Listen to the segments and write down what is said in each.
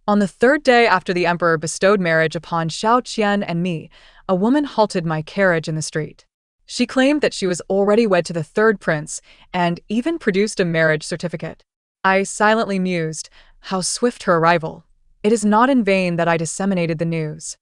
On the third day after the emperor bestowed marriage upon Xiao Qian and me, a woman halted my carriage in the street. She claimed that she was already wed to the third prince and even produced a marriage certificate. I silently mused, how swift her arrival. It is not in vain that I disseminated the news.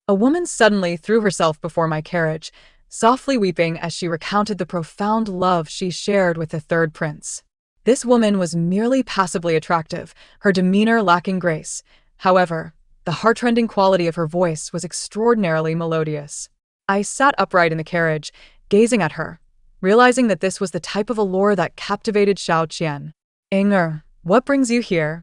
A woman suddenly threw herself before my carriage, softly weeping as she recounted the profound love she shared with the third prince. This woman was merely passively attractive, her demeanor lacking grace. However, the heartrending quality of her voice was extraordinarily melodious. I sat upright in the carriage, gazing at her, realizing that this was the type of allure that captivated Xiao Qian. "Inger, what brings you here?"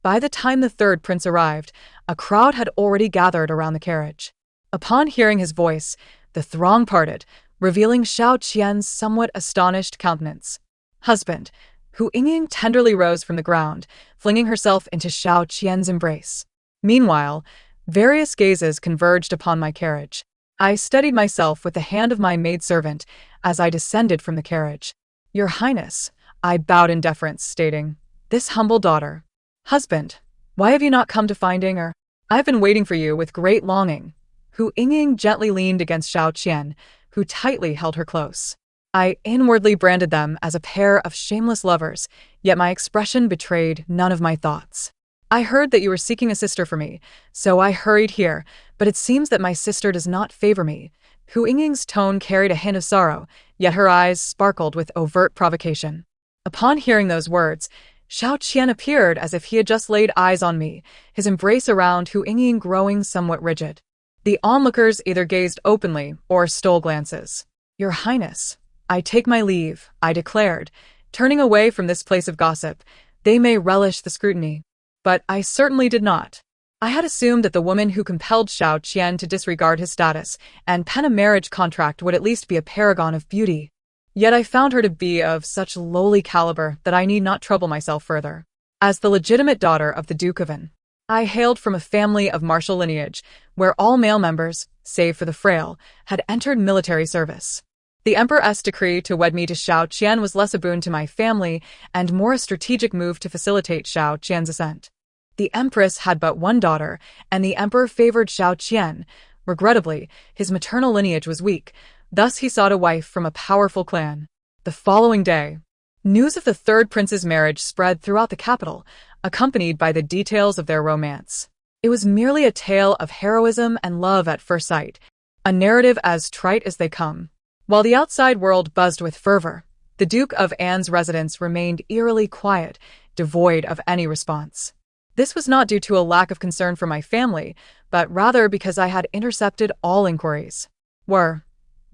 By the time the third prince arrived, a crowd had already gathered around the carriage. Upon hearing his voice, the throng parted, revealing Xiao Qian's somewhat astonished countenance. "Husband," Hu Yingying tenderly rose from the ground, flinging herself into Xiao Qian's embrace. Meanwhile, various gazes converged upon my carriage. I steadied myself with the hand of my maidservant as I descended from the carriage. "Your Highness," I bowed in deference, stating, "this humble daughter." "Husband, why have you not come to find Inger? I've been waiting for you with great longing." Hu Yingying gently leaned against Xiao Qian, who tightly held her close. I inwardly branded them as a pair of shameless lovers, yet my expression betrayed none of my thoughts. "I heard that you were seeking a sister for me, so I hurried here, but it seems that my sister does not favor me." Hu Yingying's tone carried a hint of sorrow, yet her eyes sparkled with overt provocation. Upon hearing those words, Xiao Qian appeared as if he had just laid eyes on me, his embrace around Hu Yingying growing somewhat rigid. The onlookers either gazed openly or stole glances. "Your Highness, I take my leave," I declared, turning away from this place of gossip. "They may relish the scrutiny." But I certainly did not. I had assumed that the woman who compelled Xiao Qian to disregard his status and pen a marriage contract would at least be a paragon of beauty. Yet I found her to be of such lowly caliber that I need not trouble myself further. As the legitimate daughter of the Duke of An, I hailed from a family of martial lineage, where all male members, save for the frail, had entered military service. The Empress' decree to wed me to Xiao Qian was less a boon to my family and more a strategic move to facilitate Xiao Qian's ascent. The Empress had but one daughter, and the Emperor favored Xiao Qian. Regrettably, his maternal lineage was weak, thus he sought a wife from a powerful clan. The following day, news of the third prince's marriage spread throughout the capital, accompanied by the details of their romance. It was merely a tale of heroism and love at first sight, a narrative as trite as they come. While the outside world buzzed with fervor, the Duke of An's residence remained eerily quiet, devoid of any response. This was not due to a lack of concern for my family, but rather because I had intercepted all inquiries. "Why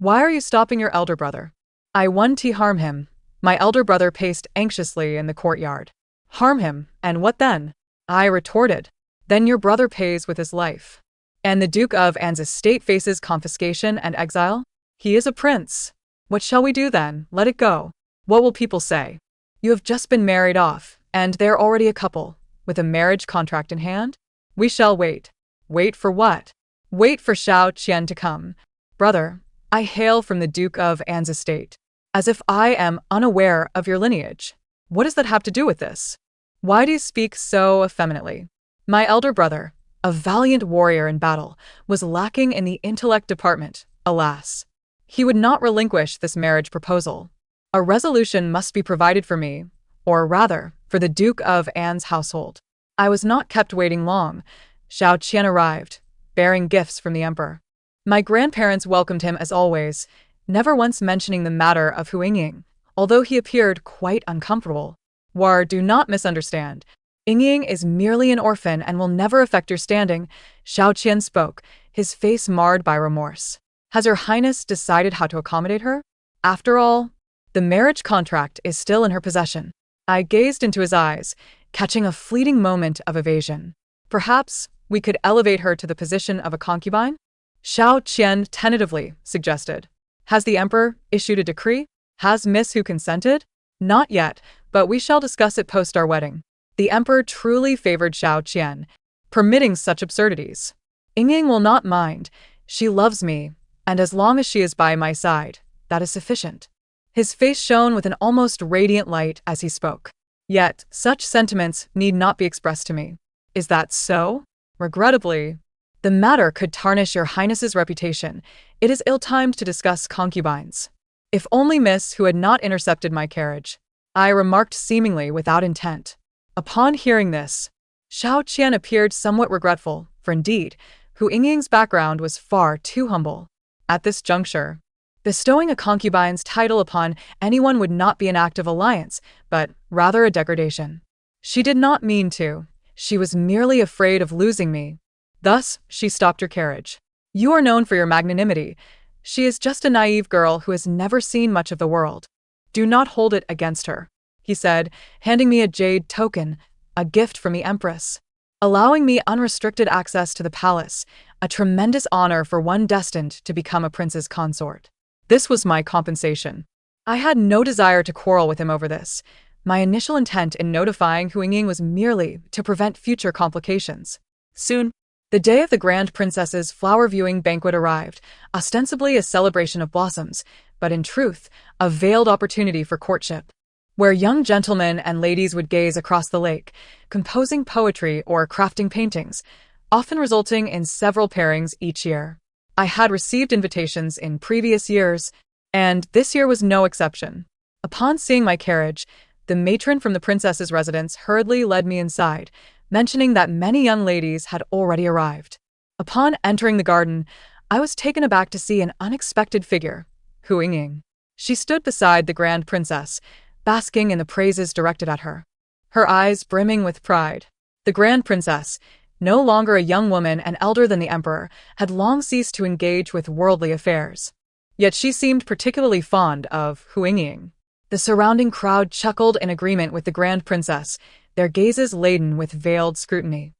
are you stopping your elder brother?" "I want to harm him." My elder brother paced anxiously in the courtyard. "Harm him, and what then?" I retorted. "Then your brother pays with his life. And the Duke of An's estate faces confiscation and exile? He is a prince. What shall we do then? Let it go. What will people say? You have just been married off, and they're already a couple, with a marriage contract in hand? We shall wait." "Wait for what?" "Wait for Xiao Qian to come." "Brother, I hail from the Duke of An's estate. As if I am unaware of your lineage. What does that have to do with this? Why do you speak so effeminately?" My elder brother, a valiant warrior in battle, was lacking in the intellect department, alas. He would not relinquish this marriage proposal. A resolution must be provided for me, or rather, for the Duke of An's household. I was not kept waiting long. Xiao Qian arrived, bearing gifts from the emperor. My grandparents welcomed him as always, never once mentioning the matter of Hu Yingying, although he appeared quite uncomfortable. Do not misunderstand. Yingying is merely an orphan and will never affect your standing," Xiao Qian spoke, his face marred by remorse. "Has your Highness decided how to accommodate her? After all, the marriage contract is still in her possession." I gazed into his eyes, catching a fleeting moment of evasion. "Perhaps we could elevate her to the position of a concubine?" Xiao Qian tentatively suggested. "Has the Emperor issued a decree? Has Miss Hu consented?" "Not yet, but we shall discuss it post our wedding." The Emperor truly favored Xiao Qian, permitting such absurdities. "Yingying will not mind. She loves me, and as long as she is by my side, that is sufficient." His face shone with an almost radiant light as he spoke. "Yet, such sentiments need not be expressed to me. Is that so? Regrettably, the matter could tarnish your highness's reputation. It is ill-timed to discuss concubines. If only Miss who had not intercepted my carriage, I remarked seemingly without intent. Upon hearing this, Xiao Qian appeared somewhat regretful, for indeed, Hu Yingying's background was far too humble. At this juncture, bestowing a concubine's title upon anyone would not be an act of alliance, but rather a degradation. She did not mean to. She was merely afraid of losing me. Thus, she stopped her carriage. You are known for your magnanimity. She is just a naive girl who has never seen much of the world. Do not hold it against her, he said, handing me a jade token, a gift from the Empress, allowing me unrestricted access to the palace, a tremendous honor for one destined to become a prince's consort. This was my compensation. I had no desire to quarrel with him over this. My initial intent in notifying Hu Yingying was merely to prevent future complications. Soon, the day of the Grand Princess's flower-viewing banquet arrived, ostensibly a celebration of blossoms, but in truth, a veiled opportunity for courtship, where young gentlemen and ladies would gaze across the lake, composing poetry or crafting paintings, often resulting in several pairings each year. I had received invitations in previous years, and this year was no exception. Upon seeing my carriage, the matron from the princess's residence hurriedly led me inside, mentioning that many young ladies had already arrived. Upon entering the garden, I was taken aback to see an unexpected figure, Hu Yingying. She stood beside the Grand Princess, basking in the praises directed at her, her eyes brimming with pride. The Grand Princess, no longer a young woman and elder than the Emperor, had long ceased to engage with worldly affairs. Yet she seemed particularly fond of Hu Yingying. The surrounding crowd chuckled in agreement with the Grand Princess, their gazes laden with veiled scrutiny.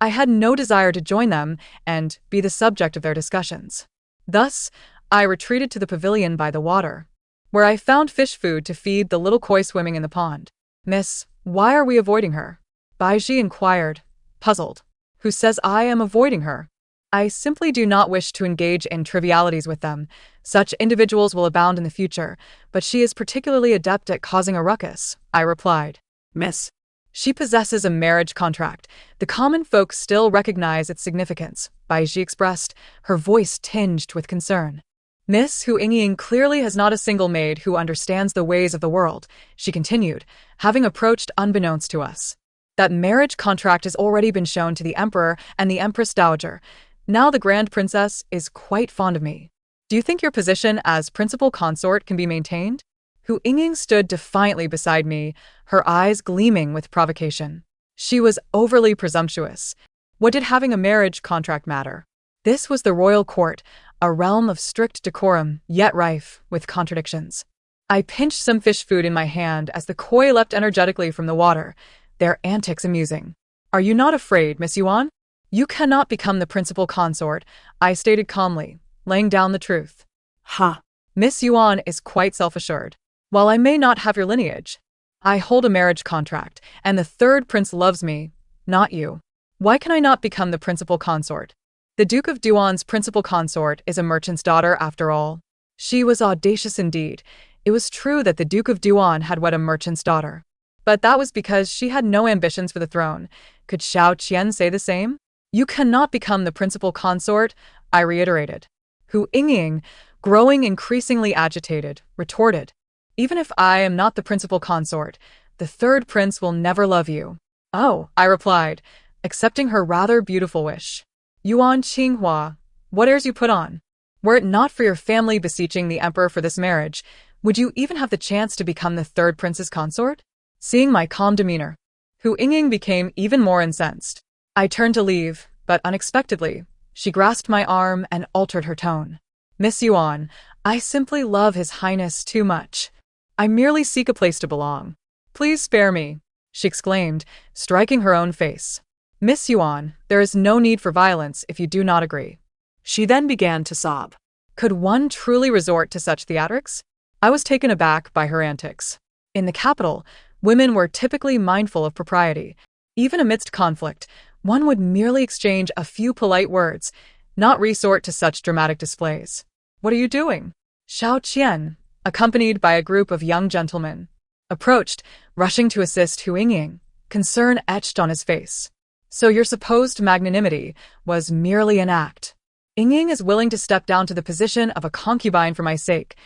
I had no desire to join them and be the subject of their discussions. Thus, I retreated to the pavilion by the water, where I found fish food to feed the little koi swimming in the pond. Miss, why are we avoiding her? Baiji inquired, puzzled. Who says I am avoiding her? I simply do not wish to engage in trivialities with them. Such individuals will abound in the future, but she is particularly adept at causing a ruckus, I replied. Miss, she possesses a marriage contract. The common folk still recognize its significance, Baiji expressed, her voice tinged with concern. Miss Hu Yingying clearly has not a single maid who understands the ways of the world, she continued, having approached unbeknownst to us. That marriage contract has already been shown to the Emperor and the Empress Dowager. Now the Grand Princess is quite fond of me. Do you think your position as principal consort can be maintained? Hu Yingying stood defiantly beside me, her eyes gleaming with provocation. She was overly presumptuous. What did having a marriage contract matter? This was the royal court, a realm of strict decorum, yet rife with contradictions. I pinched some fish food in my hand as the koi leapt energetically from the water, their antics amusing. Are you not afraid, Miss Yuan? You cannot become the principal consort, I stated calmly, laying down the truth. Ha! Miss Yuan is quite self-assured. While I may not have your lineage, I hold a marriage contract, and the third prince loves me, not you. Why can I not become the principal consort? The Duke of Duan's principal consort is a merchant's daughter after all. She was audacious indeed. It was true that the Duke of Duan had wed a merchant's daughter. But that was because she had no ambitions for the throne. Could Xiao Qian say the same? You cannot become the principal consort, I reiterated. Hu Yingying, growing increasingly agitated, retorted. Even if I am not the principal consort, the third prince will never love you. Oh, I replied, accepting her rather beautiful wish. Yuan Qinghua, what airs you put on? Were it not for your family beseeching the emperor for this marriage, would you even have the chance to become the third prince's consort? Seeing my calm demeanor, Hu Yingying became even more incensed. I turned to leave, but unexpectedly, she grasped my arm and altered her tone. Miss Yuan, I simply love His Highness too much. I merely seek a place to belong. Please spare me, she exclaimed, striking her own face. Miss Yuan, there is no need for violence if you do not agree. She then began to sob. Could one truly resort to such theatrics? I was taken aback by her antics. In the capital, women were typically mindful of propriety. Even amidst conflict, one would merely exchange a few polite words, not resort to such dramatic displays. What are you doing? Xiao Qian, accompanied by a group of young gentlemen, approached, rushing to assist Hu Yingying, concern etched on his face. So your supposed magnanimity was merely an act. Ying is willing to step down to the position of a concubine for my sake.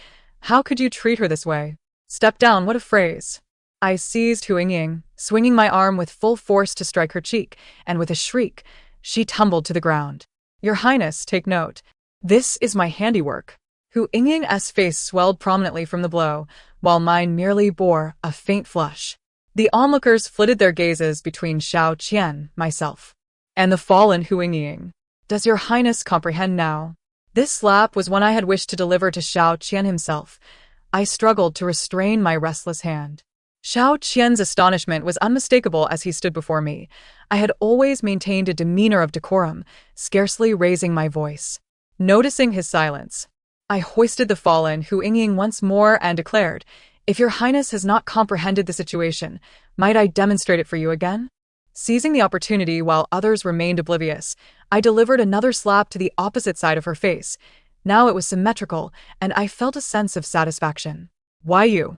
How could you treat her this way? Step down, what a phrase. I seized Hu Ying, swinging my arm with full force to strike her cheek, and with a shriek, she tumbled to the ground. Your Highness, take note. This is my handiwork. Hu Ying's face swelled prominently from the blow, while mine merely bore a faint flush. The onlookers flitted their gazes between Xiao Qian, myself, and the fallen Hu Ying. Does your Highness comprehend now? This slap was one I had wished to deliver to Xiao Qian himself. I struggled to restrain my restless hand. Xiao Qian's astonishment was unmistakable as he stood before me. I had always maintained a demeanor of decorum, scarcely raising my voice. Noticing his silence, I hoisted the fallen Hu Ying once more and declared, if your Highness has not comprehended the situation, might I demonstrate it for you again? Seizing the opportunity while others remained oblivious, I delivered another slap to the opposite side of her face. Now it was symmetrical, and I felt a sense of satisfaction. Why you?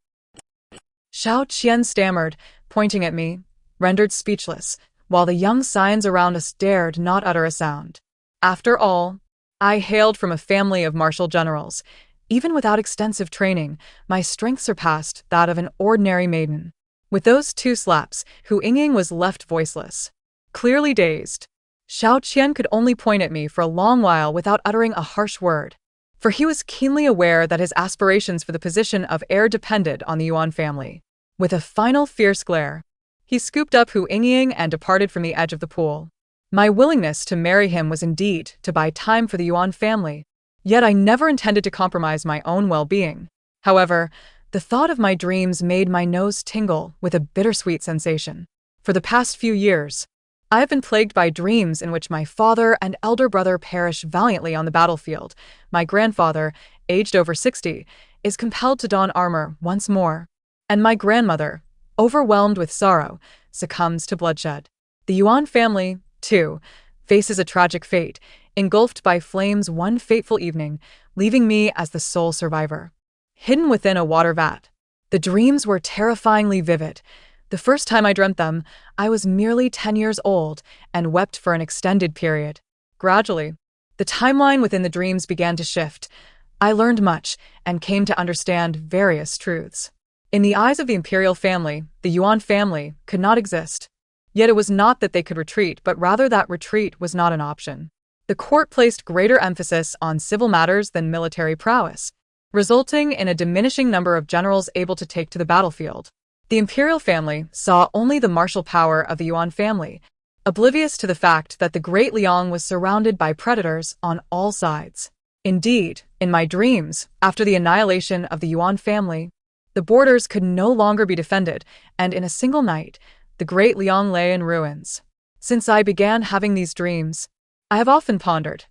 Xiao Qian stammered, pointing at me, rendered speechless, while the young scions around us dared not utter a sound. After all, I hailed from a family of martial generals. Even without extensive training, my strength surpassed that of an ordinary maiden. With those two slaps, Hu Ying was left voiceless, clearly dazed. Xiao Qian could only point at me for a long while without uttering a harsh word, for he was keenly aware that his aspirations for the position of heir depended on the Yuan family. With a final fierce glare, he scooped up Hu Ying and departed from the edge of the pool. My willingness to marry him was indeed to buy time for the Yuan family, yet I never intended to compromise my own well-being. However, the thought of my dreams made my nose tingle with a bittersweet sensation. For the past few years, I have been plagued by dreams in which my father and elder brother perish valiantly on the battlefield. My grandfather, aged over 60, is compelled to don armor once more, and my grandmother, overwhelmed with sorrow, succumbs to bloodshed. The Yuan family, too, faces a tragic fate, engulfed by flames one fateful evening, leaving me as the sole survivor, hidden within a water vat. The dreams were terrifyingly vivid. The first time I dreamt them, I was merely 10 years old and wept for an extended period. Gradually, the timeline within the dreams began to shift. I learned much and came to understand various truths. In the eyes of the imperial family, the Yuan family could not exist. Yet it was not that they could retreat, but rather that retreat was not an option. The court placed greater emphasis on civil matters than military prowess, resulting in a diminishing number of generals able to take to the battlefield. The imperial family saw only the martial power of the Yuan family, oblivious to the fact that the Great Liang was surrounded by predators on all sides. Indeed, in my dreams, after the annihilation of the Yuan family, the borders could no longer be defended, and in a single night, the Great Liang lay in ruins. Since I began having these dreams, I have often pondered,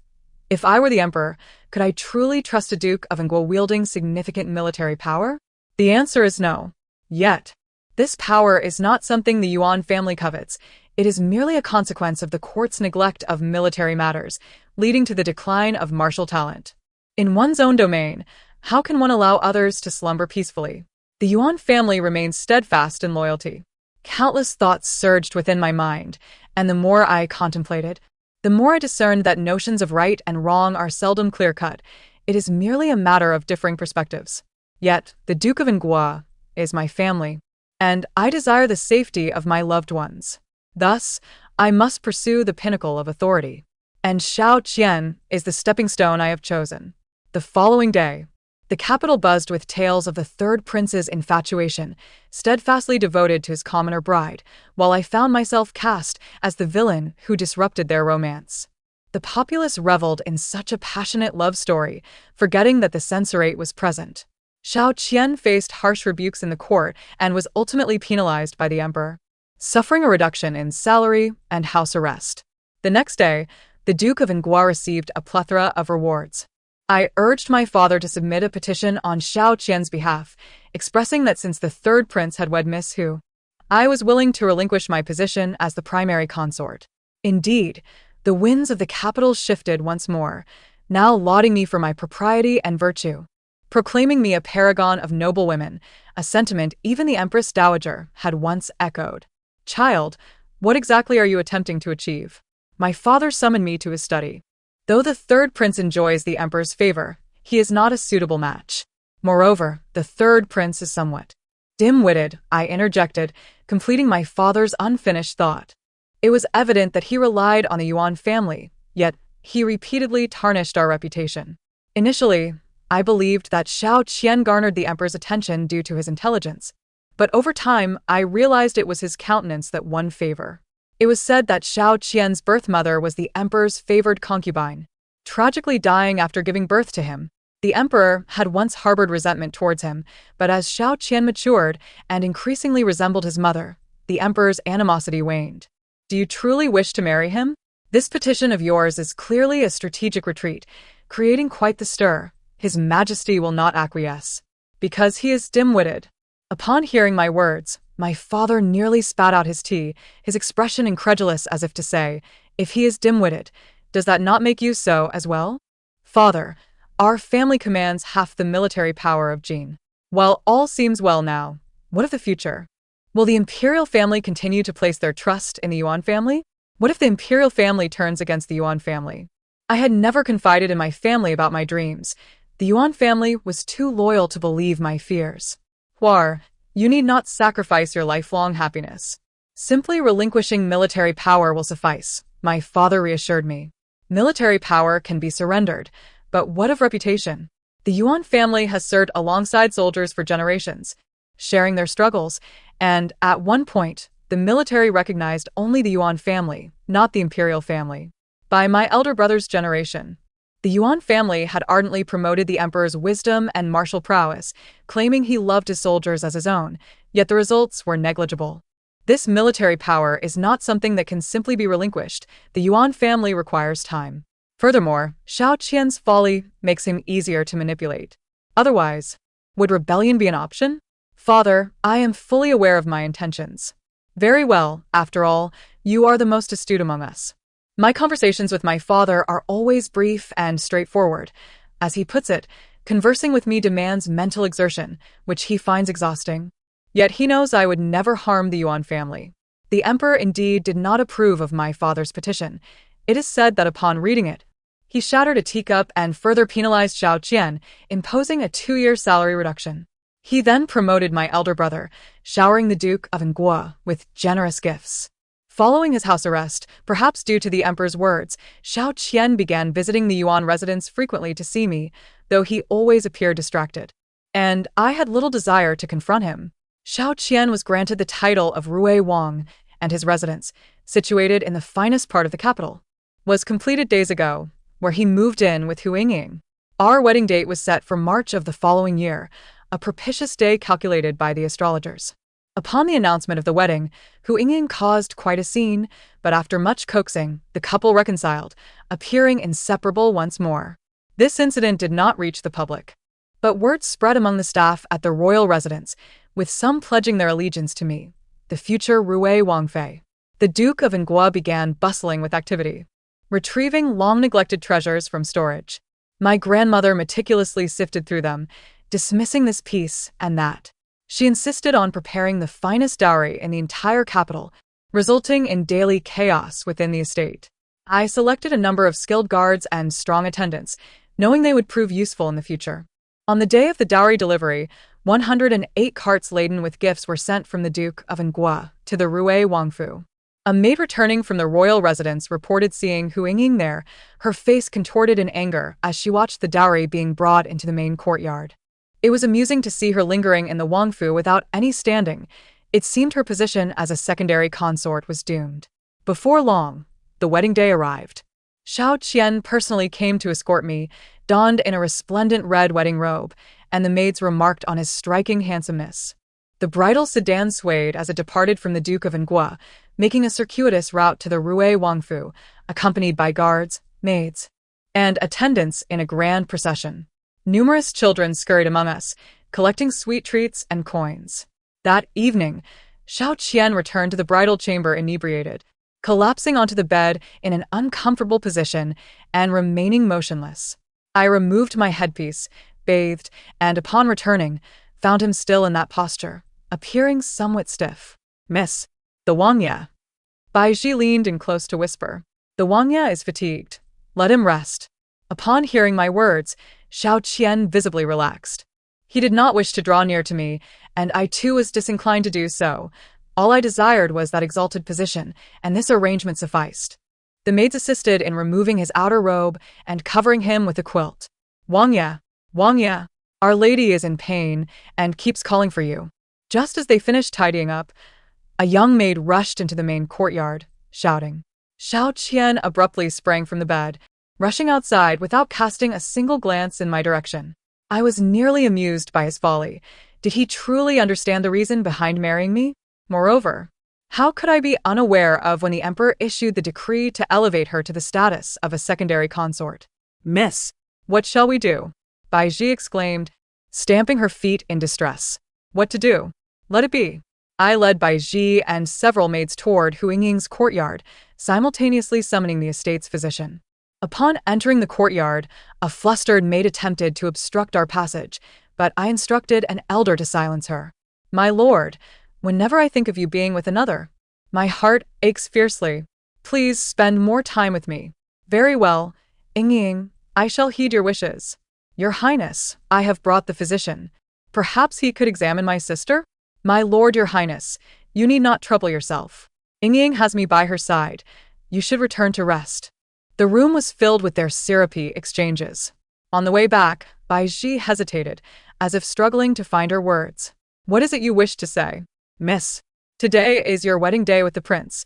if I were the emperor, could I truly trust a Duke of Anguo wielding significant military power? The answer is no. Yet, this power is not something the Yuan family covets. It is merely a consequence of the court's neglect of military matters, leading to the decline of martial talent. In one's own domain, how can one allow others to slumber peacefully? The Yuan family remains steadfast in loyalty. Countless thoughts surged within my mind, and the more I contemplated, the more I discerned that notions of right and wrong are seldom clear-cut. It is merely a matter of differing perspectives. Yet, the Duke of Anguo is my family, and I desire the safety of my loved ones. Thus, I must pursue the pinnacle of authority. And Xiao Qian is the stepping stone I have chosen. The following day, the capital buzzed with tales of the third prince's infatuation, steadfastly devoted to his commoner bride, while I found myself cast as the villain who disrupted their romance. The populace reveled in such a passionate love story, forgetting that the censorate was present. Xiao Qian faced harsh rebukes in the court and was ultimately penalized by the emperor, suffering a reduction in salary and house arrest. The next day, the Duke of Anguo received a plethora of rewards. I urged my father to submit a petition on Xiao Qian's behalf, expressing that since the third prince had wed Miss Hu, I was willing to relinquish my position as the primary consort. Indeed, the winds of the capital shifted once more, now lauding me for my propriety and virtue, proclaiming me a paragon of noble women, a sentiment even the Empress Dowager had once echoed. Child, What exactly are you attempting to achieve? My father summoned me to his study. Though the third prince enjoys the emperor's favor, he is not a suitable match. Moreover, the third prince is somewhat dim-witted, I interjected, completing my father's unfinished thought. It was evident that he relied on the Yuan family, yet he repeatedly tarnished our reputation. Initially, I believed that Xiao Qian garnered the emperor's attention due to his intelligence, but over time I realized it was his countenance that won favor. It was said that Xiao Qian's birth mother was the emperor's favored concubine, tragically dying after giving birth to him. The emperor had once harbored resentment towards him, but as Xiao Qian matured and increasingly resembled his mother, the emperor's animosity waned. Do you truly wish to marry him? This petition of yours is clearly a strategic retreat, creating quite the stir. His Majesty will not acquiesce, because he is dim-witted. Upon hearing my words, my father nearly spat out his tea, his expression incredulous as if to say, if he is dim-witted, does that not make you so as well? Father, our family commands half the military power of Jin. While all seems well now, what of the future? Will the imperial family continue to place their trust in the Yuan family? What if the imperial family turns against the Yuan family? I had never confided in my family about my dreams. The Yuan family was too loyal to believe my fears. Huar, you need not sacrifice your lifelong happiness. Simply relinquishing military power will suffice, my father reassured me. Military power can be surrendered, but what of reputation? The Yuan family has served alongside soldiers for generations, sharing their struggles, and at one point, the military recognized only the Yuan family, not the imperial family. By my elder brother's generation, the Yuan family had ardently promoted the emperor's wisdom and martial prowess, claiming he loved his soldiers as his own, yet the results were negligible. This military power is not something that can simply be relinquished. The Yuan family requires time. Furthermore, Xiao Qian's folly makes him easier to manipulate. Otherwise, would rebellion be an option? Father, I am fully aware of my intentions. Very well, after all, you are the most astute among us. My conversations with my father are always brief and straightforward. As he puts it, conversing with me demands mental exertion, which he finds exhausting. Yet he knows I would never harm the Yuan family. The emperor indeed did not approve of my father's petition. It is said that upon reading it, he shattered a teacup and further penalized Xiao Qian, imposing a 2-year salary reduction. He then promoted my elder brother, showering the Duke of Anguo with generous gifts. Following his house arrest, perhaps due to the emperor's words, Xiao Qian began visiting the Yuan residence frequently to see me, though he always appeared distracted. And I had little desire to confront him. Xiao Qian was granted the title of Rui Wang, and his residence, situated in the finest part of the capital, was completed days ago, where he moved in with Hu Yingying. Our wedding date was set for March of the following year, a propitious day calculated by the astrologers. Upon the announcement of the wedding, Hu Yingying caused quite a scene, but after much coaxing, the couple reconciled, appearing inseparable once more. This incident did not reach the public, but word spread among the staff at the royal residence, with some pledging their allegiance to me, the future Rui Wangfei. The Duke of Anguo began bustling with activity, retrieving long-neglected treasures from storage. My grandmother meticulously sifted through them, dismissing this piece and that. She insisted on preparing the finest dowry in the entire capital, resulting in daily chaos within the estate. I selected a number of skilled guards and strong attendants, knowing they would prove useful in the future. On the day of the dowry delivery, 108 carts laden with gifts were sent from the Duke of Anguo to the Rui Wangfu. A maid returning from the royal residence reported seeing Hu Yingying there, her face contorted in anger as she watched the dowry being brought into the main courtyard. It was amusing to see her lingering in the Wangfu without any standing. It seemed her position as a secondary consort was doomed. Before long, the wedding day arrived. Xiao Qian personally came to escort me, donned in a resplendent red wedding robe, and the maids remarked on his striking handsomeness. The bridal sedan swayed as it departed from the Duke of Anguo, making a circuitous route to the Rui Wangfu, accompanied by guards, maids, and attendants in a grand procession. Numerous children scurried among us, collecting sweet treats and coins. That evening, Xiao Qian returned to the bridal chamber inebriated, collapsing onto the bed in an uncomfortable position and remaining motionless. I removed my headpiece, bathed, and upon returning, found him still in that posture, appearing somewhat stiff. Miss, the Wang Ye. Bai Ji leaned in close to whisper. The Wangya is fatigued. Let him rest. Upon hearing my words, Xiao Qian visibly relaxed. He did not wish to draw near to me, and I too was disinclined to do so. All I desired was that exalted position, and this arrangement sufficed. The maids assisted in removing his outer robe and covering him with a quilt. Wangya, Wangya, Our Lady is in pain and keeps calling for you. Just as they finished tidying up, a young maid rushed into the main courtyard, shouting. Xiao Qian abruptly sprang from the bed, rushing outside without casting a single glance in my direction. I was nearly amused by his folly. Did he truly understand the reason behind marrying me? Moreover, how could I be unaware of when the emperor issued the decree to elevate her to the status of a secondary consort? Miss, what shall we do? Bai Ji exclaimed, stamping her feet in distress. What to do? Let it be. I led Bai Ji and several maids toward Hu Yingying's courtyard, simultaneously summoning the estate's physician. Upon entering the courtyard, a flustered maid attempted to obstruct our passage, but I instructed an elder to silence her. My lord, whenever I think of you being with another, my heart aches fiercely. Please spend more time with me. Very well, Yingying, I shall heed your wishes. Your Highness, I have brought the physician. Perhaps he could examine my sister? My lord, your Highness, you need not trouble yourself. Yingying has me by her side. You should return to rest. The room was filled with their syrupy exchanges. On the way back, Bai Ji hesitated, as if struggling to find her words. What is it you wish to say? Miss, today is your wedding day with the prince.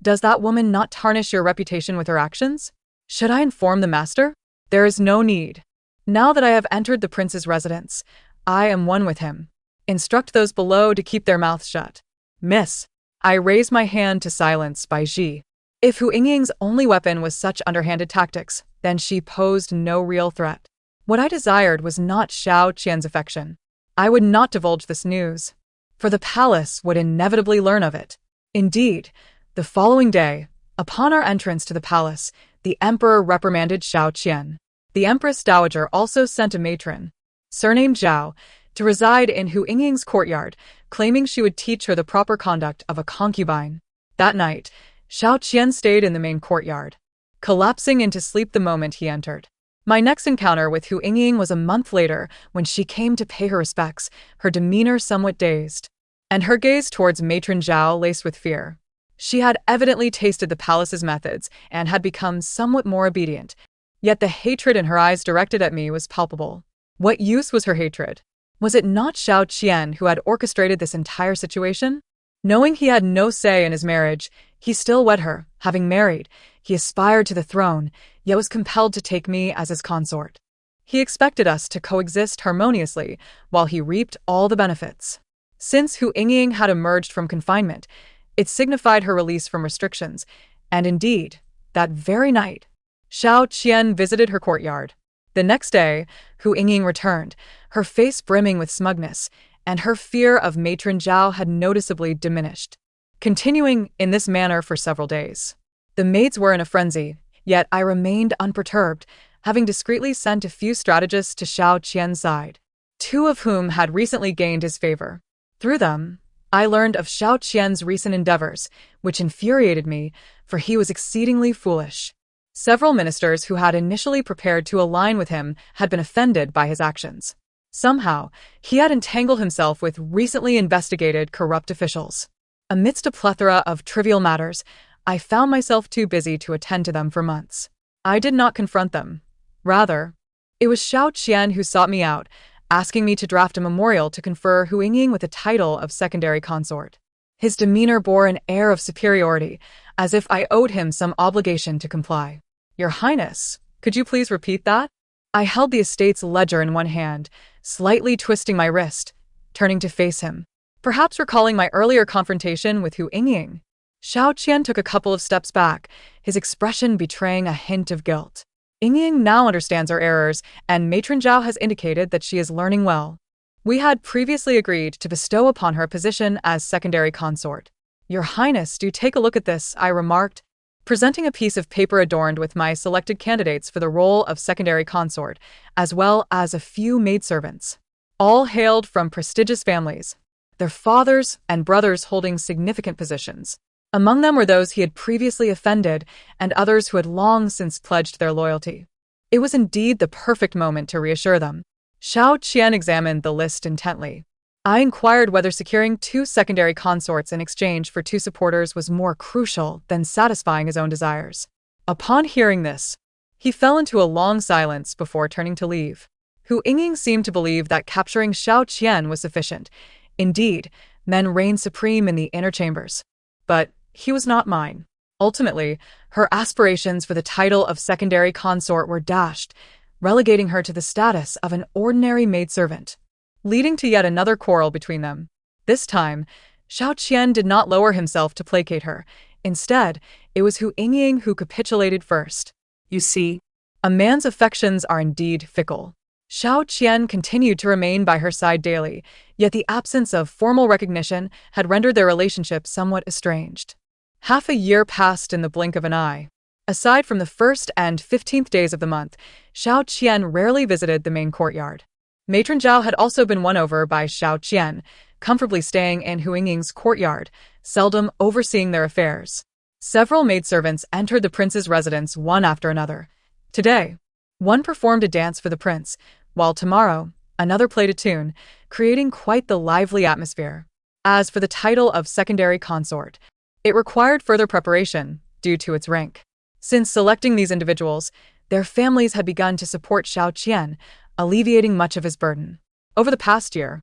Does that woman not tarnish your reputation with her actions? Should I inform the master? There is no need. Now that I have entered the prince's residence, I am one with him. Instruct those below to keep their mouths shut. Miss, I raise my hand to silence Bai Ji. If Hu Yingying's only weapon was such underhanded tactics, then she posed no real threat. What I desired was not Xiao Qian's affection. I would not divulge this news, for the palace would inevitably learn of it. Indeed, the following day, upon our entrance to the palace, the emperor reprimanded Xiao Qian. The Empress Dowager also sent a matron, surnamed Zhao, to reside in Hu Yingying's courtyard, claiming she would teach her the proper conduct of a concubine. That night, Xiao Qian stayed in the main courtyard, collapsing into sleep the moment he entered. My next encounter with Hu Yingying was a month later when she came to pay her respects, her demeanor somewhat dazed, and her gaze towards matron Zhao laced with fear. She had evidently tasted the palace's methods and had become somewhat more obedient, yet the hatred in her eyes directed at me was palpable. What use was her hatred? Was it not Xiao Qian who had orchestrated this entire situation? Knowing he had no say in his marriage, he still wed her. Having married, he aspired to the throne, yet was compelled to take me as his consort. He expected us to coexist harmoniously, while he reaped all the benefits. Since Hu Yingying had emerged from confinement, it signified her release from restrictions, and indeed, that very night, Xiao Qian visited her courtyard. The next day, Hu Yingying returned, her face brimming with smugness, and her fear of matron Zhao had noticeably diminished, continuing in this manner for several days. The maids were in a frenzy, yet I remained unperturbed, having discreetly sent a few strategists to Xiao Qian's side, two of whom had recently gained his favor. Through them, I learned of Xiao Qian's recent endeavors, which infuriated me, for he was exceedingly foolish. Several ministers who had initially prepared to align with him had been offended by his actions. Somehow, he had entangled himself with recently investigated corrupt officials. Amidst a plethora of trivial matters, I found myself too busy to attend to them for months. I did not confront them. Rather, it was Xiao Qian who sought me out, asking me to draft a memorial to confer Hu Yingying with the title of secondary consort. His demeanor bore an air of superiority, as if I owed him some obligation to comply. Your Highness, could you please repeat that? I held the estate's ledger in one hand, slightly twisting my wrist, turning to face him, perhaps recalling my earlier confrontation with Hu Yingying. Xiao Qian took a couple of steps back, his expression betraying a hint of guilt. Yingying now understands her errors, and matron Zhao has indicated that she is learning well. We had previously agreed to bestow upon her a position as secondary consort. Your Highness, do take a look at this, I remarked, presenting a piece of paper adorned with my selected candidates for the role of secondary consort, as well as a few maidservants. All hailed from prestigious families, their fathers and brothers holding significant positions. Among them were those he had previously offended and others who had long since pledged their loyalty. It was indeed the perfect moment to reassure them. Xiao Qian examined the list intently. I inquired whether securing 2 secondary consorts in exchange for 2 supporters was more crucial than satisfying his own desires. Upon hearing this, he fell into a long silence before turning to leave. Hu Yingying seemed to believe that capturing Xiao Qian was sufficient. Indeed, men reigned supreme in the inner chambers. But he was not mine. Ultimately, her aspirations for the title of secondary consort were dashed, relegating her to the status of an ordinary maidservant, leading to yet another quarrel between them. This time, Xiao Qian did not lower himself to placate her. Instead, it was Hu Yingying who capitulated first. You see, a man's affections are indeed fickle. Xiao Qian continued to remain by her side daily, yet the absence of formal recognition had rendered their relationship somewhat estranged. Half a year passed in the blink of an eye. Aside from the 1st and 15th days of the month, Xiao Qian rarely visited the main courtyard. Matron Zhao had also been won over by Xiao Qian, comfortably staying in Hu Yingying's courtyard, seldom overseeing their affairs. Several maidservants entered the prince's residence one after another. Today, one performed a dance for the prince, while tomorrow, another played a tune, creating quite the lively atmosphere. As for the title of secondary consort, it required further preparation due to its rank. Since selecting these individuals, their families had begun to support Xiao Qian, alleviating much of his burden. Over the past year,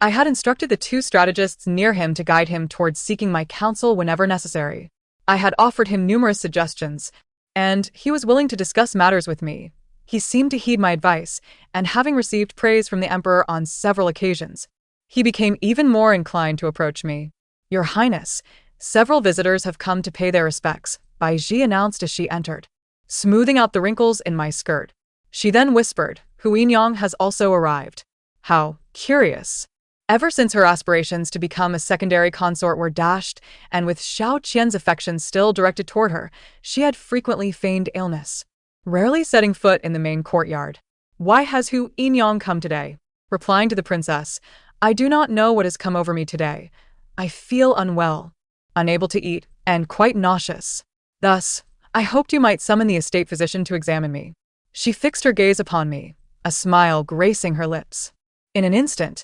I had instructed the 2 strategists near him to guide him towards seeking my counsel whenever necessary. I had offered him numerous suggestions, and he was willing to discuss matters with me. He seemed to heed my advice, and having received praise from the emperor on several occasions, he became even more inclined to approach me. Your Highness, several visitors have come to pay their respects, Bai Ji announced as she entered, smoothing out the wrinkles in my skirt. She then whispered, Hu Yingying has also arrived. How curious. Ever since her aspirations to become a secondary consort were dashed, and with Xiao Qian's affections still directed toward her, she had frequently feigned illness, rarely setting foot in the main courtyard. Why has Hu Yingying come today? Replying to the princess, I do not know what has come over me today. I feel unwell, unable to eat, and quite nauseous. Thus, I hoped you might summon the estate physician to examine me. She fixed her gaze upon me, a smile gracing her lips. In an instant,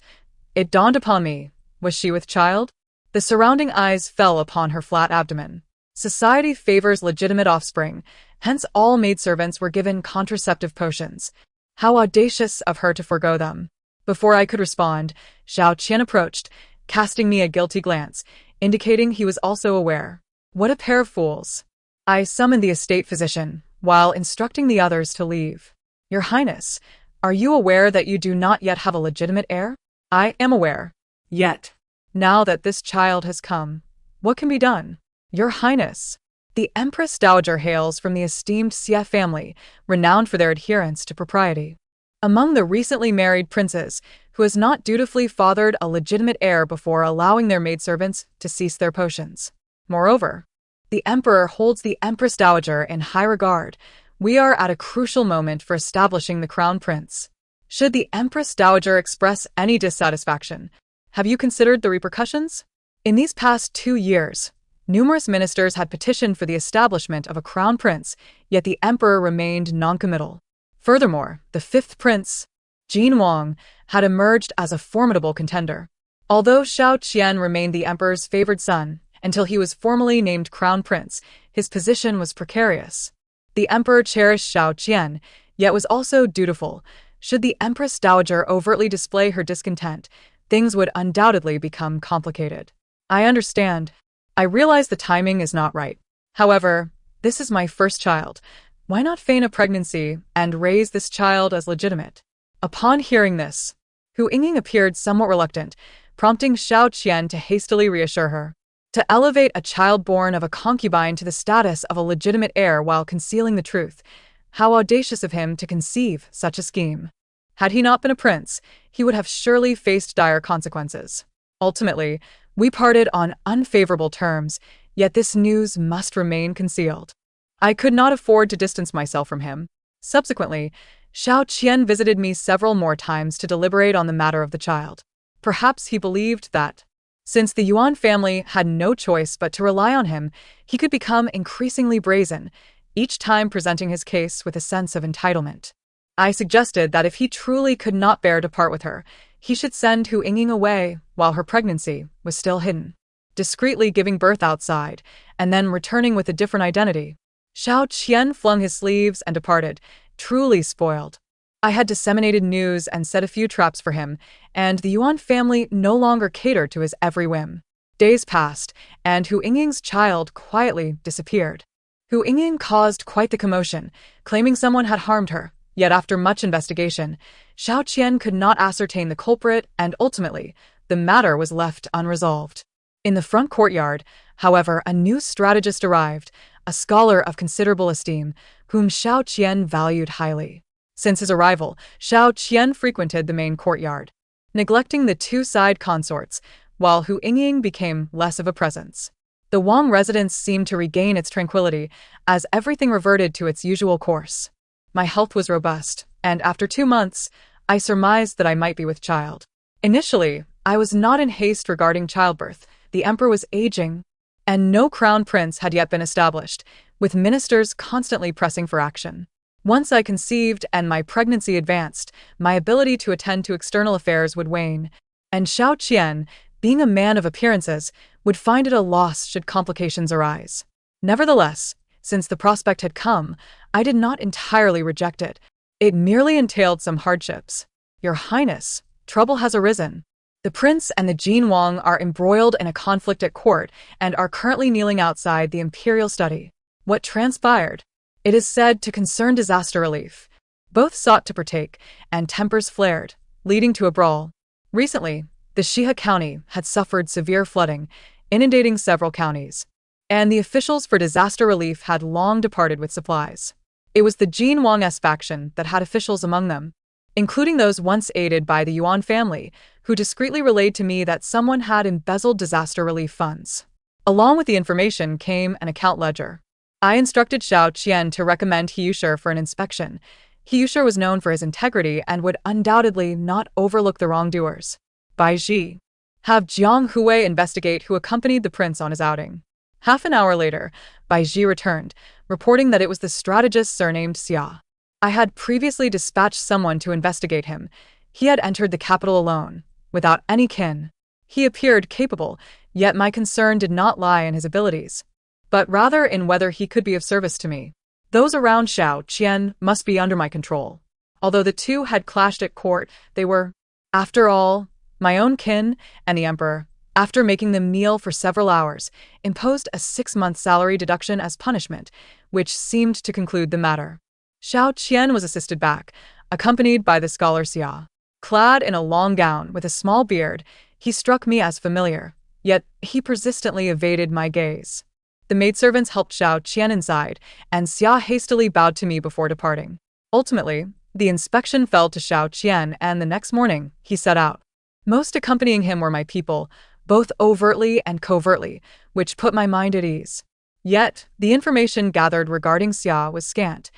it dawned upon me, was she with child? The surrounding eyes fell upon her flat abdomen. Society favors legitimate offspring, hence all maidservants were given contraceptive potions. How audacious of her to forego them. Before I could respond, Xiao Qian approached, casting me a guilty glance, indicating he was also aware. What a pair of fools. I summoned the estate physician, while instructing the others to leave. Your Highness, are you aware that you do not yet have a legitimate heir? I am aware. Yet, now that this child has come, what can be done? Your Highness, the Empress Dowager hails from the esteemed Xie family, renowned for their adherence to propriety. Among the recently married princes, who has not dutifully fathered a legitimate heir before allowing their maidservants to cease their potions. Moreover, the Emperor holds the Empress Dowager in high regard. We are at a crucial moment for establishing the Crown Prince. Should the Empress Dowager express any dissatisfaction, have you considered the repercussions? In these past 2 years, numerous ministers had petitioned for the establishment of a Crown Prince, yet the Emperor remained noncommittal. Furthermore, the 5th Prince, Jin Wang, had emerged as a formidable contender. Although Xiao Qian remained the Emperor's favored son, until he was formally named Crown Prince, his position was precarious. The Emperor cherished Xiao Qian, yet was also dutiful. Should the Empress Dowager overtly display her discontent, things would undoubtedly become complicated. I understand. I realize the timing is not right. However, this is my first child. Why not feign a pregnancy and raise this child as legitimate? Upon hearing this, Hu Yingying appeared somewhat reluctant, prompting Xiao Qian to hastily reassure her. To elevate a child born of a concubine to the status of a legitimate heir while concealing the truth, how audacious of him to conceive such a scheme. Had he not been a prince, he would have surely faced dire consequences. Ultimately, we parted on unfavorable terms, yet this news must remain concealed. I could not afford to distance myself from him. Subsequently, Xiao Qian visited me several more times to deliberate on the matter of the child. Perhaps he believed that, Since the Yuan family had no choice but to rely on him, he could become increasingly brazen, each time presenting his case with a sense of entitlement. I suggested that if he truly could not bear to part with her, he should send Hu Yingying away while her pregnancy was still hidden, discreetly giving birth outside, and then returning with a different identity. Xiao Qian flung his sleeves and departed, truly spoiled. I had disseminated news and set a few traps for him, and the Yuan family no longer catered to his every whim. Days passed, and Hu Yingying's child quietly disappeared. Hu Yingying caused quite the commotion, claiming someone had harmed her, yet after much investigation, Xiao Qian could not ascertain the culprit, and ultimately, the matter was left unresolved. In the front courtyard, however, a new strategist arrived, a scholar of considerable esteem, whom Xiao Qian valued highly. Since his arrival, Xiao Qian frequented the main courtyard, neglecting the two side consorts, while Hu Yingying became less of a presence. The Wang residence seemed to regain its tranquility, as everything reverted to its usual course. My health was robust, and after 2 months, I surmised that I might be with child. Initially, I was not in haste regarding childbirth. The emperor was aging, and no crown prince had yet been established, with ministers constantly pressing for action. Once I conceived and my pregnancy advanced, my ability to attend to external affairs would wane, and Xiao Qian, being a man of appearances, would find it a loss should complications arise. Nevertheless, since the prospect had come, I did not entirely reject it. It merely entailed some hardships. Your Highness, trouble has arisen. The prince and the Jin Wang are embroiled in a conflict at court and are currently kneeling outside the imperial study. What transpired? It is said to concern disaster relief. Both sought to partake, and tempers flared, leading to a brawl. Recently, the Shiha County had suffered severe flooding, inundating several counties, and the officials for disaster relief had long departed with supplies. It was the Jin Wang's faction that had officials among them, including those once aided by the Yuan family, who discreetly relayed to me that someone had embezzled disaster relief funds. Along with the information came an account ledger. I instructed Xiao Qian to recommend He Yushi for an inspection. He Yushi was known for his integrity and would undoubtedly not overlook the wrongdoers. Bai Ji. Have Jiang Hui investigate who accompanied the prince on his outing. Half an hour later, Bai Ji returned, reporting that it was the strategist surnamed Xia. I had previously dispatched someone to investigate him. He had entered the capital alone, without any kin. He appeared capable, yet my concern did not lie in his abilities, but rather in whether he could be of service to me. Those around Xiao Qian must be under my control. Although the two had clashed at court, they were, after all, my own kin, and the emperor, after making them kneel for several hours, imposed a 6-month salary deduction as punishment, which seemed to conclude the matter. Xiao Qian was assisted back, accompanied by the scholar Xia. Clad in a long gown with a small beard, he struck me as familiar, yet he persistently evaded my gaze. The maidservants helped Xiao Qian inside, and Xia hastily bowed to me before departing. Ultimately, the inspection fell to Xiao Qian, and the next morning, he set out. Most accompanying him were my people, both overtly and covertly, which put my mind at ease. Yet, the information gathered regarding Xia was scant.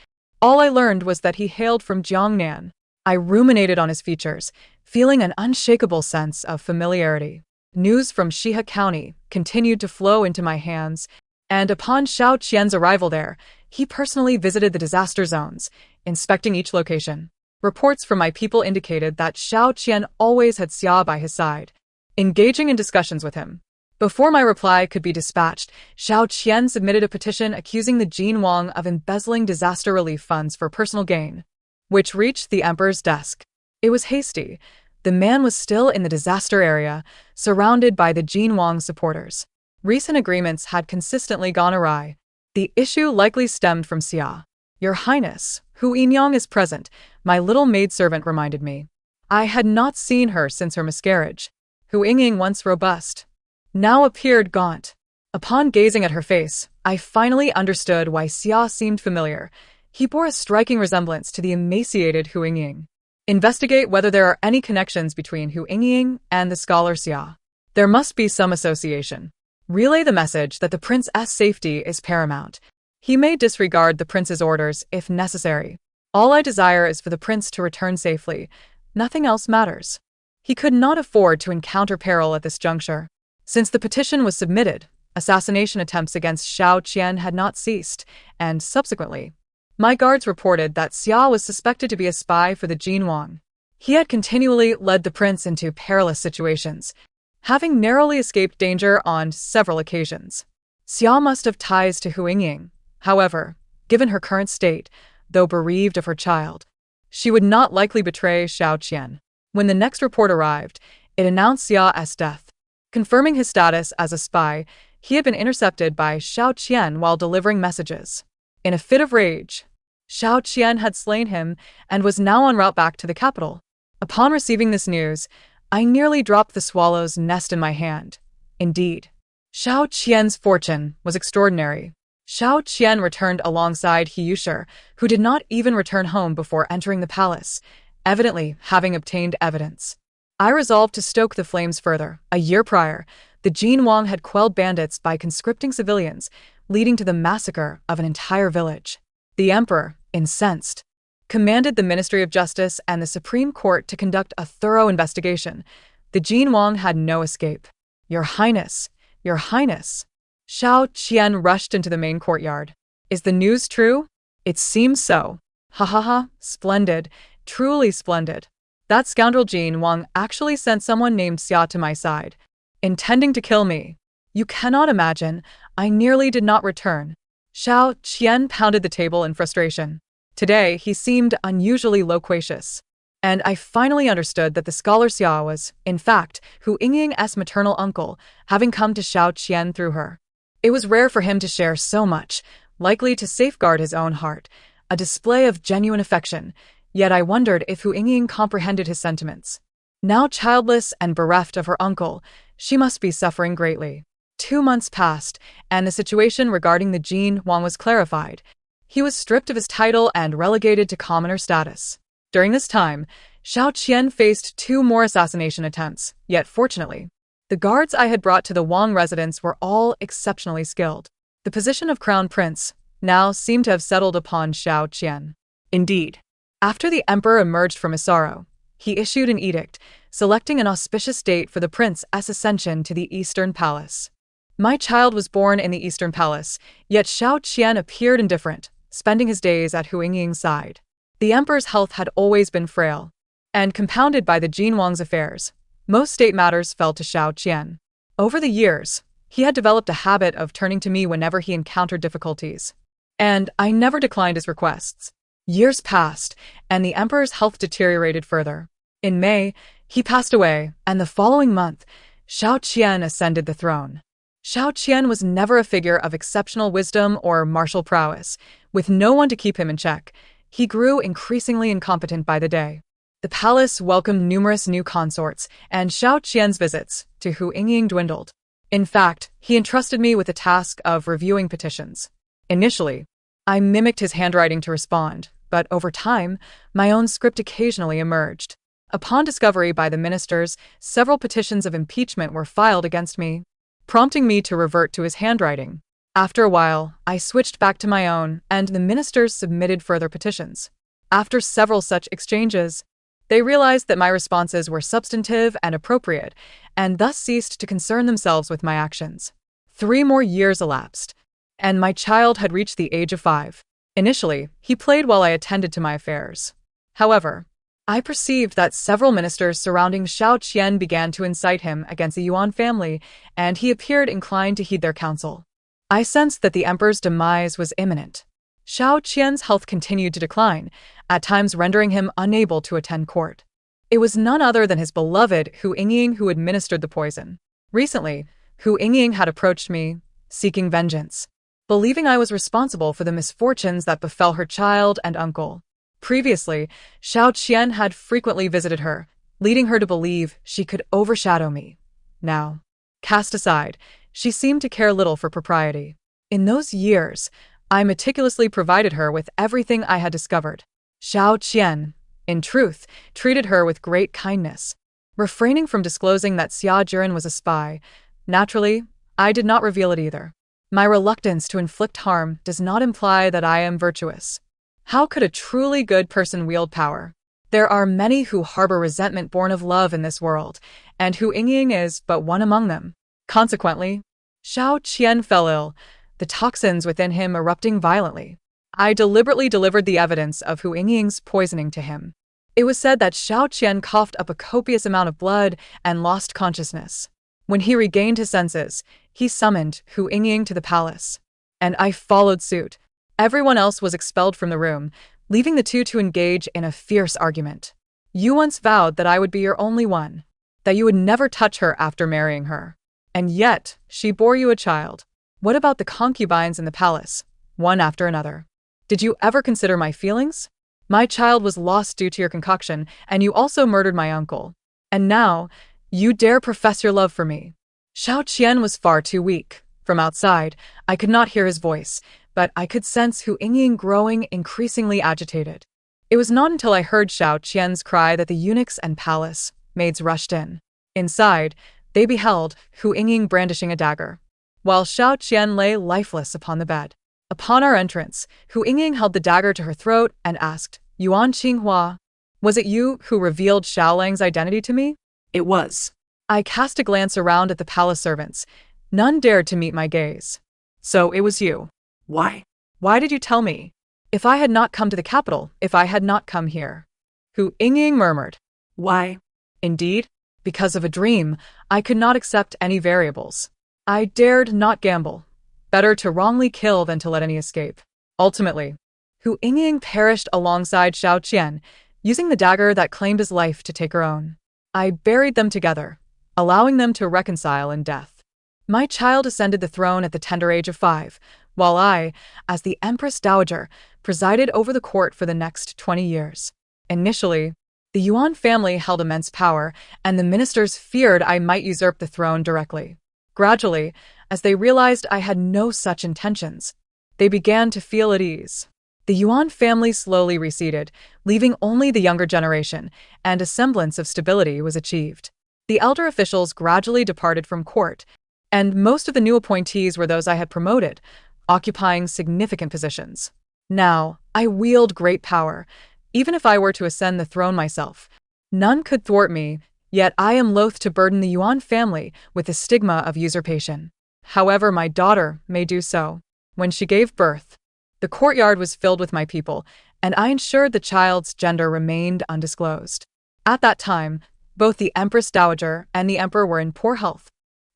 All I learned was that he hailed from Jiangnan. I ruminated on his features, feeling an unshakable sense of familiarity. News from Shiha County continued to flow into my hands, and upon Xiao Qian's arrival there, he personally visited the disaster zones, inspecting each location. Reports from my people indicated that Xiao Qian always had Xia by his side, engaging in discussions with him. Before my reply could be dispatched, Xiao Qian submitted a petition accusing the Jin Wang of embezzling disaster relief funds for personal gain, which reached the emperor's desk. It was hasty. The man was still in the disaster area, surrounded by the Jin Wang supporters. Recent agreements had consistently gone awry. The issue likely stemmed from Xia. Your Highness, Hu Yingying is present, my little maidservant reminded me. I had not seen her since her miscarriage. Hu Yingying, once robust, now appeared gaunt. Upon gazing at her face, I finally understood why Xia seemed familiar. He bore a striking resemblance to the emaciated Hu Yingying. Investigate whether there are any connections between Hu Yingying and the scholar Xia. There must be some association. Relay the message that the prince's safety is paramount. He may disregard the prince's orders if necessary. All I desire is for the prince to return safely. Nothing else matters. He could not afford to encounter peril at this juncture. Since the petition was submitted, assassination attempts against Xiao Qian had not ceased, and subsequently, my guards reported that Xiao was suspected to be a spy for the Jin Wang. He had continually led the prince into perilous situations, having narrowly escaped danger on several occasions. Xiao must have ties to Hu Yingying. However, given her current state, though bereaved of her child, she would not likely betray Xiao Qian. When the next report arrived, it announced Xiao's death. Confirming his status as a spy, he had been intercepted by Xiao Qian while delivering messages. In a fit of rage, Xiao Qian had slain him and was now en route back to the capital. Upon receiving this news, I nearly dropped the swallow's nest in my hand. Indeed, Xiao Qian's fortune was extraordinary. Xiao Qian returned alongside He Yusher, who did not even return home before entering the palace, evidently having obtained evidence. I resolved to stoke the flames further. A year prior, the Jin Wang had quelled bandits by conscripting civilians, leading to the massacre of an entire village. The emperor, incensed, commanded the Ministry of Justice and the Supreme Court to conduct a thorough investigation. The Jin Wang had no escape. Your Highness, Your Highness. Xiao Qian rushed into the main courtyard. Is the news true? It seems so. Ha ha ha, splendid, truly splendid. That scoundrel Jin Wang actually sent someone named Xia to my side, intending to kill me. You cannot imagine, I nearly did not return. Xiao Qian pounded the table in frustration. Today, he seemed unusually loquacious. And I finally understood that the scholar Xia was, in fact, Hu Yingying's maternal uncle, having come to Xiao Qian through her. It was rare for him to share so much, likely to safeguard his own heart, a display of genuine affection, yet I wondered if Hu Yingying comprehended his sentiments. Now childless and bereft of her uncle, she must be suffering greatly. 2 months passed, and the situation regarding the Jin Wang was clarified. He was stripped of his title and relegated to commoner status. During this time, Xiao Qian faced 2 more assassination attempts, yet fortunately, the guards I had brought to the Wang residence were all exceptionally skilled. The position of crown prince now seemed to have settled upon Xiao Qian. Indeed, after the emperor emerged from his sorrow, he issued an edict, selecting an auspicious date for the prince's ascension to the Eastern Palace. My child was born in the Eastern Palace, yet Xiao Qian appeared indifferent, spending his days at Hu Yingying's side. The emperor's health had always been frail, and compounded by the Jin Wang's affairs, most state matters fell to Xiao Qian. Over the years, he had developed a habit of turning to me whenever he encountered difficulties, and I never declined his requests. Years passed, and the emperor's health deteriorated further. In May, he passed away, and the following month, Xiao Qian ascended the throne. Xiao Qian was never a figure of exceptional wisdom or martial prowess. With no one to keep him in check, he grew increasingly incompetent by the day. The palace welcomed numerous new consorts, and Xiao Qian's visits to Hu Yingying dwindled. In fact, he entrusted me with the task of reviewing petitions. Initially, I mimicked his handwriting to respond, but over time, my own script occasionally emerged. Upon discovery by the ministers, several petitions of impeachment were filed against me, prompting me to revert to his handwriting. After a while, I switched back to my own, and the ministers submitted further petitions. After several such exchanges, they realized that my responses were substantive and appropriate, and thus ceased to concern themselves with my actions. 3 more years elapsed, and my child had reached the age of 5. Initially, he played while I attended to my affairs. However, I perceived that several ministers surrounding Xiao Qian began to incite him against the Yuan family, and he appeared inclined to heed their counsel. I sensed that the emperor's demise was imminent. Xiao Qian's health continued to decline, at times rendering him unable to attend court. It was none other than his beloved Hu Yingying who administered the poison. Recently, Hu Yingying had approached me, seeking vengeance, believing I was responsible for the misfortunes that befell her child and uncle. Previously, Xiao Qian had frequently visited her, leading her to believe she could overshadow me. Now, cast aside, she seemed to care little for propriety. In those years, I meticulously provided her with everything I had discovered. Xiao Qian, in truth, treated her with great kindness. Refraining from disclosing that Xia Jiren was a spy, naturally, I did not reveal it either. My reluctance to inflict harm does not imply that I am virtuous. How could a truly good person wield power? There are many who harbor resentment born of love in this world, and Hu Yingying is but one among them. Consequently, Xiao Qian fell ill, the toxins within him erupting violently. I deliberately delivered the evidence of Hu Yingying's poisoning to him. It was said that Xiao Qian coughed up a copious amount of blood and lost consciousness. When he regained his senses, he summoned Hu Yingying to the palace. And I followed suit. Everyone else was expelled from the room, leaving the two to engage in a fierce argument. You once vowed that I would be your only one, that you would never touch her after marrying her. And yet, she bore you a child. What about the concubines in the palace, one after another? Did you ever consider my feelings? My child was lost due to your concoction, and you also murdered my uncle. And now, you dare profess your love for me. Xiao Qian was far too weak. From outside, I could not hear his voice, but I could sense Hu Yingying growing increasingly agitated. It was not until I heard Xiao Qian's cry that the eunuchs and palace maids rushed in. Inside, they beheld Hu Yingying brandishing a dagger, while Xiao Qian lay lifeless upon the bed. Upon our entrance, Hu Yingying held the dagger to her throat and asked, Yuan Qinghua, was it you who revealed Xiao Lang's identity to me? It was. I cast a glance around at the palace servants. None dared to meet my gaze. So it was you. Why? Why did you tell me? If I had not come to the capital, if I had not come here. Hu Yingying murmured. Why? Indeed, because of a dream, I could not accept any variables. I dared not gamble. Better to wrongly kill than to let any escape. Ultimately, Hu Yingying perished alongside Xiao Qian, using the dagger that claimed his life to take her own. I buried them together, allowing them to reconcile in death. My child ascended the throne at the tender age of 5, while I, as the Empress Dowager, presided over the court for the next 20 years. Initially, the Yuan family held immense power, and the ministers feared I might usurp the throne directly. Gradually, as they realized I had no such intentions, they began to feel at ease. The Yuan family slowly receded, leaving only the younger generation, and a semblance of stability was achieved. The elder officials gradually departed from court, and most of the new appointees were those I had promoted, occupying significant positions. Now, I wield great power. Even if I were to ascend the throne myself, none could thwart me, yet I am loath to burden the Yuan family with the stigma of usurpation. However, my daughter may do so. When she gave birth, the courtyard was filled with my people, and I ensured the child's gender remained undisclosed. At that time, both the Empress Dowager and the Emperor were in poor health,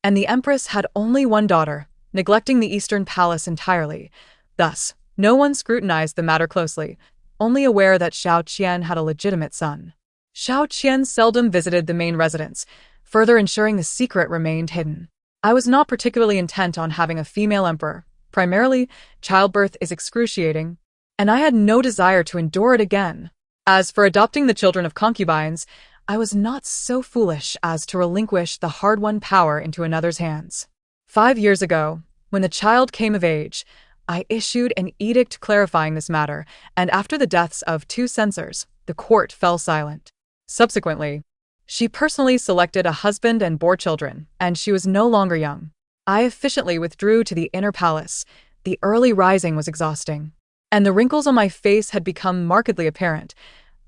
and the Empress had only one daughter, neglecting the Eastern Palace entirely. Thus, no one scrutinized the matter closely, only aware that Xiao Qian had a legitimate son. Xiao Qian seldom visited the main residence, further ensuring the secret remained hidden. I was not particularly intent on having a female emperor. Primarily, childbirth is excruciating, and I had no desire to endure it again. As for adopting the children of concubines, I was not so foolish as to relinquish the hard-won power into another's hands. 5 years ago, when the child came of age, I issued an edict clarifying this matter, and after the deaths of 2 censors, the court fell silent. Subsequently, she personally selected a husband and bore children, and she was no longer young. I efficiently withdrew to the inner palace. The early rising was exhausting, and the wrinkles on my face had become markedly apparent.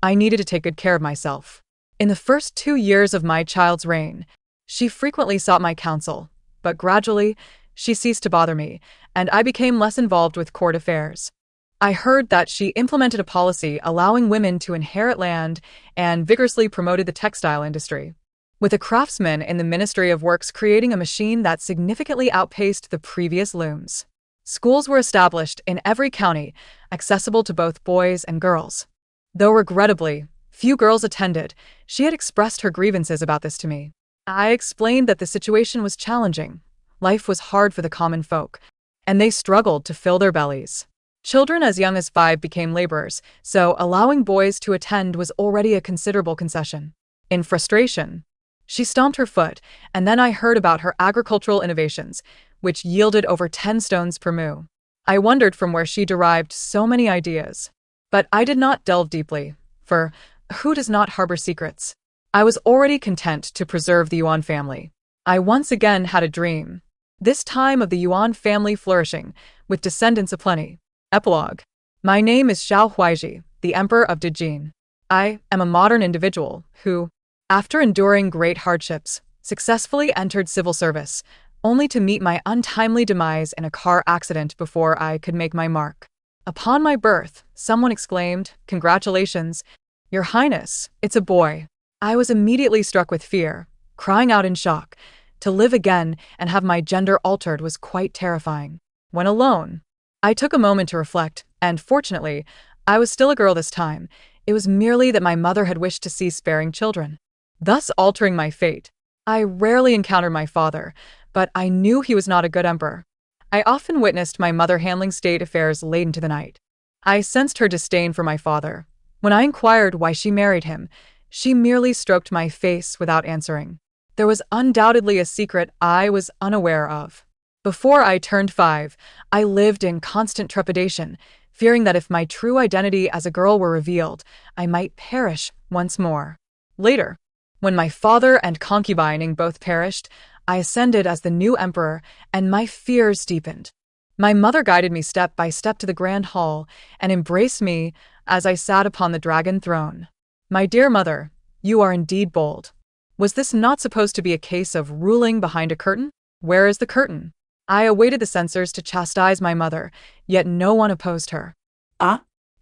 I needed to take good care of myself. In the first 2 years of my child's reign, she frequently sought my counsel, but gradually, she ceased to bother me, and I became less involved with court affairs. I heard that she implemented a policy allowing women to inherit land and vigorously promoted the textile industry, with a craftsman in the Ministry of Works creating a machine that significantly outpaced the previous looms. Schools were established in every county, accessible to both boys and girls. Though regrettably, few girls attended, she had expressed her grievances about this to me. I explained that the situation was challenging. Life was hard for the common folk, and they struggled to fill their bellies. Children as young as 5 became laborers, so allowing boys to attend was already a considerable concession. In frustration, she stomped her foot, and then I heard about her agricultural innovations, which yielded over 10 stones per moo. I wondered from where she derived so many ideas. But I did not delve deeply, for who does not harbor secrets? I was already content to preserve the Yuan family. I once again had a dream, this time of the Yuan family flourishing, with descendants aplenty. Epilogue. My name is Xiao Huaiji, the Emperor of Dijin. I am a modern individual who, after enduring great hardships, successfully entered civil service. only to meet my untimely demise in a car accident before I could make my mark. Upon my birth, someone exclaimed, "Congratulations, Your Highness, it's a boy." I was immediately struck with fear, crying out in shock. To live again and have my gender altered was quite terrifying. When alone, I took a moment to reflect, and fortunately, I was still a girl this time. It was merely that my mother had wished to cease bearing children, thus altering my fate. I rarely encountered my father, but I knew he was not a good emperor. I often witnessed my mother handling state affairs late into the night. I sensed her disdain for my father. When I inquired why she married him, she merely stroked my face without answering. There was undoubtedly a secret I was unaware of. Before I turned 5, I lived in constant trepidation, fearing that if my true identity as a girl were revealed, I might perish once more. Later, when my father and concubining both perished, I ascended as the new emperor, and my fears deepened. My mother guided me step by step to the grand hall and embraced me as I sat upon the dragon throne. "My dear mother, you are indeed bold. Was this not supposed to be a case of ruling behind a curtain? Where is the curtain?" I awaited the censors to chastise my mother, yet no one opposed her.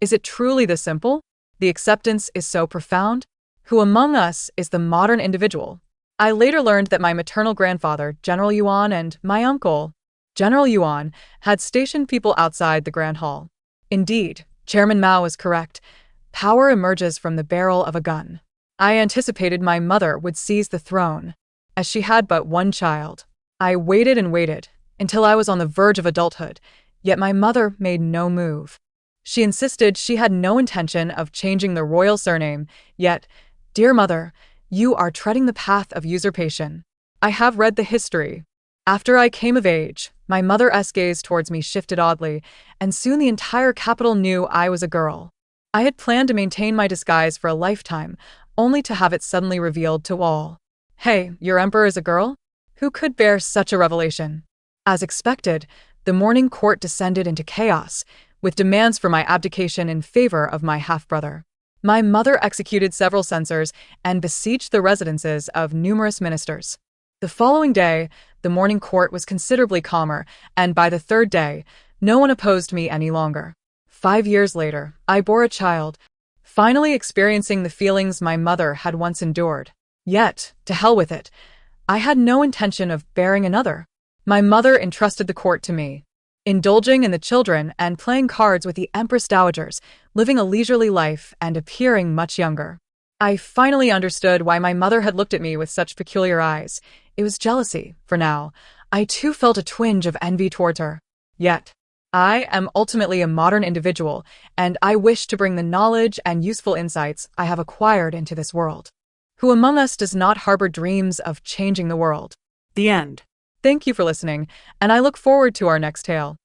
Is it truly this simple? The acceptance is so profound? Who among us is the modern individual? I later learned that my maternal grandfather, General Yuan, and my uncle, General Yuan, had stationed people outside the grand hall. Indeed, Chairman Mao was correct. Power emerges from the barrel of a gun. I anticipated my mother would seize the throne, as she had but one child. I waited and waited, until I was on the verge of adulthood, yet my mother made no move. She insisted she had no intention of changing the royal surname, yet, dear mother, you are treading the path of usurpation. I have read the history. After I came of age, my mother's gaze towards me shifted oddly, and soon the entire capital knew I was a girl. I had planned to maintain my disguise for a lifetime, only to have it suddenly revealed to all. "Hey, your emperor is a girl?" Who could bear such a revelation? As expected, the morning court descended into chaos, with demands for my abdication in favor of my half-brother. My mother executed several censors and besieged the residences of numerous ministers. The following day, the morning court was considerably calmer, and by the third day, no one opposed me any longer. 5 years later, I bore a child, finally experiencing the feelings my mother had once endured. Yet, to hell with it, I had no intention of bearing another. My mother entrusted the court to me, indulging in the children and playing cards with the Empress Dowagers, living a leisurely life and appearing much younger. I finally understood why my mother had looked at me with such peculiar eyes. It was jealousy, for now. I too felt a twinge of envy towards her. Yet, I am ultimately a modern individual, and I wish to bring the knowledge and useful insights I have acquired into this world. Who among us does not harbor dreams of changing the world? The end. Thank you for listening, and I look forward to our next tale.